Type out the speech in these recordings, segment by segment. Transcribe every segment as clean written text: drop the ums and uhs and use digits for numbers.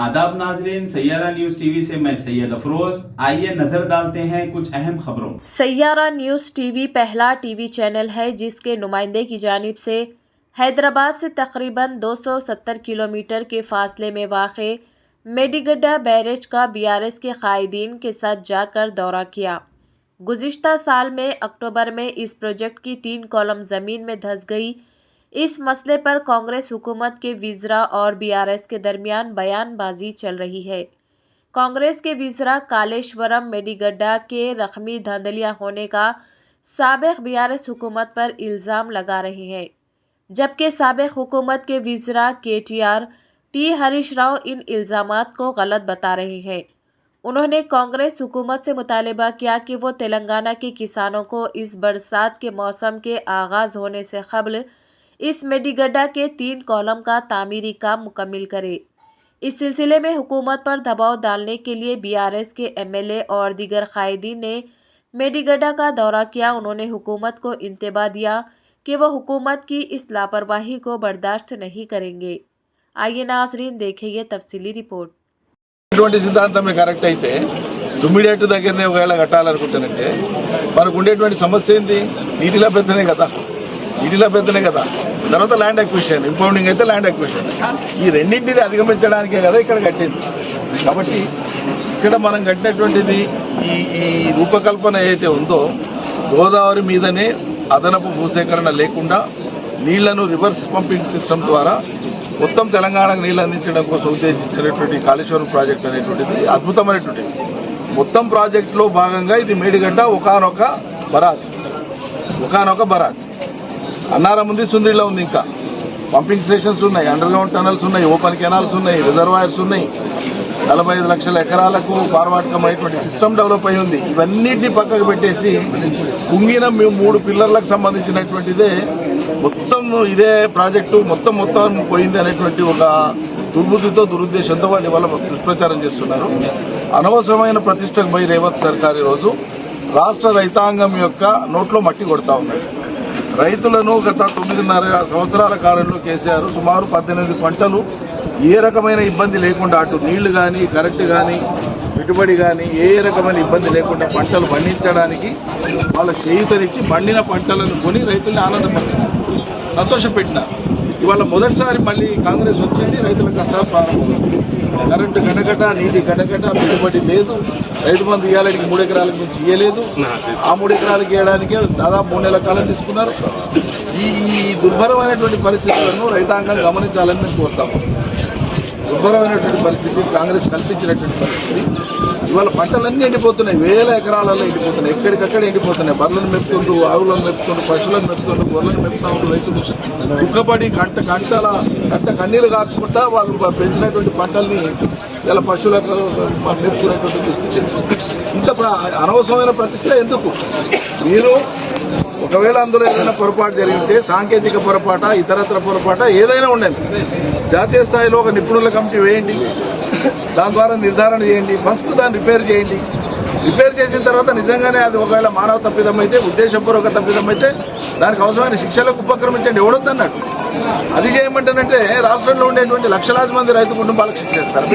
आदाब नाजरीन, Saiyaara news TV से मैं सैयद अफरोज। आइए नजर डालते हैं कुछ अहम खबरों। सैयारा न्यूज टीवी पहला टीवी चैनल है जिसके नुमाइंदे की जानिब से हैदराबाद से तकरीबन 270 किलोमीटर के फासले में वाक़े मेडीगड्डा बैरेज का बीआरएस के कायदीन के साथ जाकर दौरा किया। गुज़िश्ता साल में अक्टूबर में इस प्रोजेक्ट की 3 कॉलम ज़मीन में धंस गई। इस मसले पर कांग्रेस हुकूमत के विज़रा और बीआरएस के दरमियान बयानबाजी चल रही है। कांग्रेस के विज़रा कालेश्वरम मेडीगड्डा के रकमी धांधलियां होने का साबिक़ बीआरएस हुकूमत पर इल्ज़ाम लगा रहे हैं, जबकि साबिक़ हुकूमत के विज़रा केटीआर टी हरीश राव इन इल्ज़ामात को गलत बता रहे हैं। उन्होंने कांग्रेस हुकूमत से मुतालिबा किया कि वो तेलंगाना के किसानों को इस बरसात के मौसम के आगाज़ होने से क़ब्ल इस मेडीगड्डा के 3 कॉलम का तामीरी काम मुकम्मिल करे। इस सिलसिले में हुकूमत पर दबाव डालने के लिए बीआरएस के एमएलए और दीगर कायदीन ने मेडीगड्डा का दौरा किया। उन्होंने हुकूमत को इंतबाह दिया कि वह हुकूमत की इस लापरवाही को बर्दाश्त नहीं करेंगे। आइए नाज़रीन देखें ये तफसीली रिपोर्ट। ఇటువంటి సిద్ధాంతమే కరెక్ట్ అయితే తుమ్మిడేటు దగ్గరనే ఒకవేళ కట్టాలనుకుంటానంటే మనకు ఉండేటువంటి సమస్య ఏంది? నీటి లభ్యతనే కదా, నీటి లభ్యతనే కదా. తర్వాత ల్యాండ్ అక్విజిషన్, ఇంపౌండింగ్ అయితే ల్యాండ్ అక్విజిషన్. ఈ రెండింటిని అధిగమించడానికే కదా ఇక్కడ కట్టింది. కాబట్టి ఇక్కడ మనం కట్టినటువంటిది ఈ రూపకల్పన ఏదైతే ఉందో గోదావరి మీదనే అదనపు భూసేకరణ లేకుండా నీళ్లను రివర్స్ పంపింగ్ సిస్టమ్ ద్వారా మొత్తం తెలంగాణకు నీళ్లు అందించడం కోసం ఉద్దేశించినటువంటి కాళేశ్వరం ప్రాజెక్టు అనేటువంటిది అద్భుతమైనటువంటిది. మొత్తం ప్రాజెక్టులో భాగంగా ఇది మేడిగడ్డ ఒకానొక బరాజ్. అన్నారం ఉంది, సుందిళ్ళ ఉంది, ఇంకా పంపింగ్ స్టేషన్స్ ఉన్నాయి, అండర్ గ్రౌండ్ టనల్స్ ఉన్నాయి, ఓపెన్ కెనాల్స్ ఉన్నాయి, రిజర్వాయర్స్ ఉన్నాయి. 45 లక్షల ఎకరాలకు పారవాటకమైనటువంటి సిస్టమ్ డెవలప్ అయి ఉంది. ఇవన్నిటిని పక్కకు పెట్టేసి కుంగిన 3 పిల్లర్లకు సంబంధించినటువంటిదే మొత్తం ఇదే ప్రాజెక్టు మొత్తం పోయింది అనేటువంటి ఒక దుర్బుద్ధితో దురుద్దేశంతో వాళ్ళు ఇవాళ దుష్ప్రచారం చేస్తున్నారు. అనవసరమైన ప్రతిష్టకు పోయి రేవంత్ సర్కార్ ఈరోజు రాష్ట్ర రైతాంగం యొక్క నోట్లో మట్టి కొడతా ఉన్నారు. రైతులను గత 9.5 సంవత్సరాల కాలంలో కేసీఆర్ సుమారు 18 పంటలు ఏ రకమైన ఇబ్బంది లేకుండా అటు నీళ్లు కానీ కరెంటు కానీ పెట్టుబడి కానీ ఏ రకమైన ఇబ్బంది లేకుండా పంటలు పండించడానికి వాళ్ళ చేయూతనిచ్చి పండిన పంటలను కొని రైతుల్ని ఆనందపరిచారు, సంతోషపెట్టినారు. ఇవాళ మొదటిసారి మళ్ళీ కాంగ్రెస్ వచ్చింది, రైతుల కష్టాలు ప్రారంభమైంది. కరెంటు గడగట, నీటి గడగట, పెట్టుబడి లేదు, రైతు బంధు ఇవ్వడానికి 3 ఎకరాలకు మించి ఇవ్వలేదు. ఆ 3 ఎకరాలకు ఇవ్వడానికే దాదాపు 3 నెలల కాలం తీసుకున్నారు. ఈ దుర్భరమైనటువంటి పరిస్థితులను రైతాంగం గమనించాలని మేము కోరుతాము. దుర్భరమైనటువంటి పరిస్థితి కాంగ్రెస్ కల్పించినటువంటి పరిస్థితి. ఇవాళ పంటలన్నీ ఎండిపోతున్నాయి, వేల ఎకరాలలో ఎండిపోతున్నాయి, ఎక్కడికక్కడ ఎండిపోతున్నాయి. బర్రెలను మెప్పుతుండ్రు, ఆవులను మెప్పుతుండ్రు, పశువులను మెప్పుతుండ్రు, గొర్రెలను మెప్పుతా ఉండ్రు. రైతులు దుఃఖపడి కంట కన్నీళ్లు కార్చుకుంటా వాళ్ళు పెంచినటువంటి పంటల్ని ఇలా పశువులకు మెప్పుకునేటువంటి దుస్థితి. ఇంత అనవసరమైన ప్రతిష్ట ఎందుకు? మీరు ఒకవేళ అందులో ఏదైనా పొరపాటు జరిగితే సాంకేతిక పొరపాట, ఇతరత్ర పొరపాట ఏదైనా ఉండండి, జాతీయ స్థాయిలో ఒక నిపుణుల కమిటీ వేయండి, దాని ద్వారా నిర్ధారణ చేయండి, ఫస్ట్ దాన్ని రిపేర్ చేయండి. రిపేర్ చేసిన తర్వాత నిజంగానే అది ఒకవేళ మానవ తప్పిదం అయితే, ఉద్దేశపూర్వక తప్పిదం అయితే దానికి అవసరమైన శిక్షలకు ఉపక్రమించండి. ఎవడొద్దన్నాడు? అది చేయమంటానంటే రాష్ట్రంలో ఉండేటువంటి లక్షలాది మంది రైతు కుటుంబాలకు శిక్ష చేస్తారు.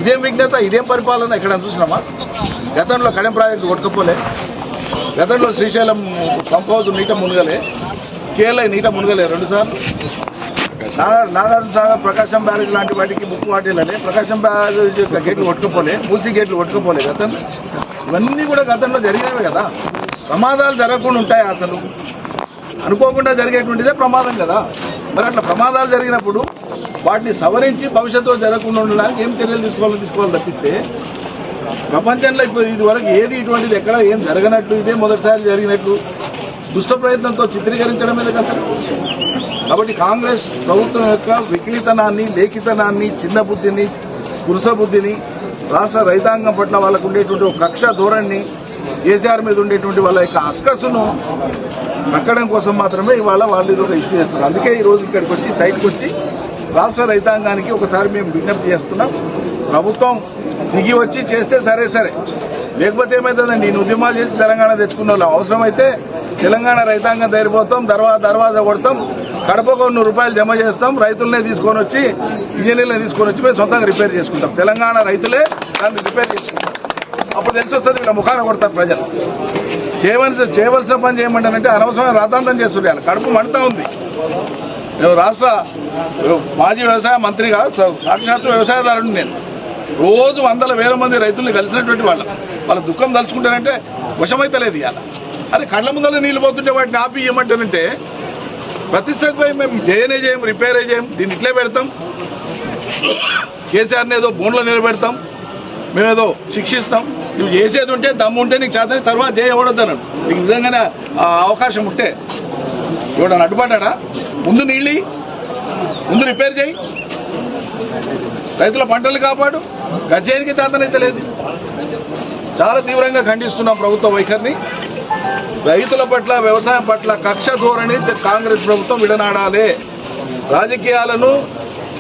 ఇదేం విఘ్నత, ఇదేం పరిపాలన ఇక్కడ చూసినామా? గతంలో కడెం ప్రాజెక్టు కొట్టుకపోలే, గతంలో శ్రీశైలం పంప్ హౌస్ నీట మునగలే, కేఎల్ఐ నీట మునగలే 2 సార్లు. నాగార్జున సాగర్, ప్రకాశం బ్యారేజ్ లాంటి వాటికి ముక్కు వాటిలనే ప్రకాశం బ్యారేజ్ గేట్లు కొట్టుకుపోలే, మూసీ గేట్లు కొట్టుకుపోలే గతంలో. ఇవన్నీ కూడా గతంలో జరిగినవే కదా. ప్రమాదాలు జరగకుండా ఉంటాయి? అసలు అనుకోకుండా జరిగేటువంటిదే ప్రమాదం కదా. మరి అట్లా ప్రమాదాలు జరిగినప్పుడు వాటిని సవరించి భవిష్యత్తులో జరగకుండా ఉండడానికి ఏం చర్యలు తీసుకోవాలి తప్పిస్తే ప్రపంచంలో ఇప్పుడు ఇది వరకు ఏది ఇటువంటిది ఎక్కడ ఏం జరగనట్లు, ఇదే మొదటిసారి జరిగినట్లు దుష్ట ప్రయత్నంతో చిత్రీకరించడం మీద అసలు. కాబట్టి కాంగ్రెస్ ప్రభుత్వం యొక్క వికలితనాన్ని, లేఖితనాన్ని, చిన్న బుద్ధిని, పురుష బుద్ధిని, రాష్ట్ర రైతాంగం పట్ల వాళ్ళకు ఉండేటువంటి ఒక కక్ష ధోరణిని, కేసీఆర్ మీద ఉండేటువంటి వాళ్ళ యొక్క అక్కసును నక్కడం కోసం మాత్రమే ఇవాళ వాళ్ళు ఇది ఒక ఇష్యూ చేస్తున్నారు. అందుకే ఈరోజు ఇక్కడికి వచ్చి సైట్కి వచ్చి రాష్ట్ర రైతాంగానికి ఒకసారి మేము విజ్ఞప్తి చేస్తున్నాం. ప్రభుత్వం దిగి వచ్చి చేస్తే సరే, లేకపోతే ఏమవుతుందండి ఈ ఉద్యమాలు చేసి తెలంగాణ తెచ్చుకున్న వాళ్ళం అవసరమైతే తెలంగాణ రైతాంగం ధైర్యపోతాం దర్వాజా కొడతాం కడపకు 100 రూపాయలు జమ చేస్తాం రైతులనే తీసుకొని వచ్చి ఇంజనీర్లనే తీసుకొని వచ్చి మేము సొంతంగా రిపేర్ చేసుకుంటాం తెలంగాణ రైతులే దాన్ని రిపేర్ చేసుకుంటాం అప్పుడు తెలిసి వస్తుంది వీళ్ళ ముఖాన కొడతారు ప్రజలు చేయవలసిన పని చేయమంటానంటే అనవసరమైన రాతాంతం చేస్తుండే కడుపు మండుతా ఉంది నేను రాష్ట్ర మాజీ వ్యవసాయ మంత్రిగా సాక్షాత్తు వ్యవసాయదారుడు నేను రోజు వందల వేల మంది రైతుల్ని కలిసినటువంటి వాళ్ళ దుఃఖం తలుచుకుంటానంటే వశమైతలేదు ఇవాళ అదే కళ్ళ ముందర నీళ్ళు పోతుంటే వాటిని ఆపి ఇవ్వమంటానంటే ప్రతిష్టకు పోయి మేము చేయనే చేయం రిపేరే చేయం దీన్ని ఇట్లే పెడతాం కేసీఆర్ని ఏదో బోన్లో నిలబెడతాం మేమేదో శిక్షిస్తాం నువ్వు చేసేది ఉంటే దమ్ము ఉంటే నీకు చేత తర్వాత చేయకూడదన్నాడు నీకు నిజంగానే అవకాశం ఉంటే చూడని అడ్డుపడ్డా ముందు నీళ్ళు ముందు రిపేర్ చేయి రైతుల పంటలు కాపాడు గజ్జేనికి చేతనైతే లేదు చాలా తీవ్రంగా ఖండిస్తున్నాం ప్రభుత్వ వైఖరిని రైతుల పట్ల వ్యవసాయం పట్ల కక్ష ధోరణి కాంగ్రెస్ ప్రభుత్వం విడనాడాలి రాజకీయాలను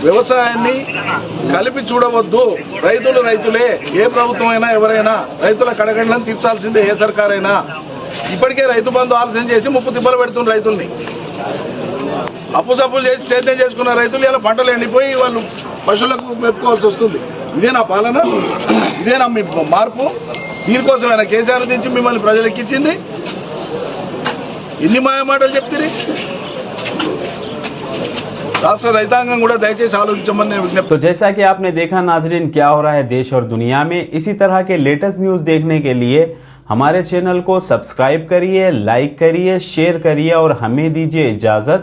వ్యవసాయాన్ని కలిపి చూడవద్దు రైతులు రైతులే ఏ ప్రభుత్వమైనా ఎవరైనా రైతుల కడగండ్లను తీర్చాల్సిందే ఏ సర్కారైనా ఇప్పటికే రైతు బంధు ఆలస్యం చేసి ముప్పు తిప్పలు పెడుతున్న రైతుల్ని అప్పుసప్పులు చేసి సేద్యం చేసుకున్న రైతులు ఇలా పంటలు ఎండిపోయి వాళ్ళు పశువులకు మెప్పుకోవాల్సి వస్తుంది ఇదేనా పాలన ఇదేనా మీ మార్పు దీనికోసమైనా కేసీఆర్ దించి మిమ్మల్ని ప్రజలు ఎక్కించింది ఎన్ని మాయమాటలు చెప్తుంది राष्ट्र रैतांगम కూడా దయచేసి ఆలోచించమని విజ్ఞప్తి। तो जैसा कि आपने देखा नाजरीन क्या हो रहा है देश और दुनिया में, इसी तरह के लेटेस्ट न्यूज़ देखने के लिए हमारे चैनल को सब्सक्राइब करिए, लाइक करिए, शेयर करिए और हमें दीजिए इजाज़त।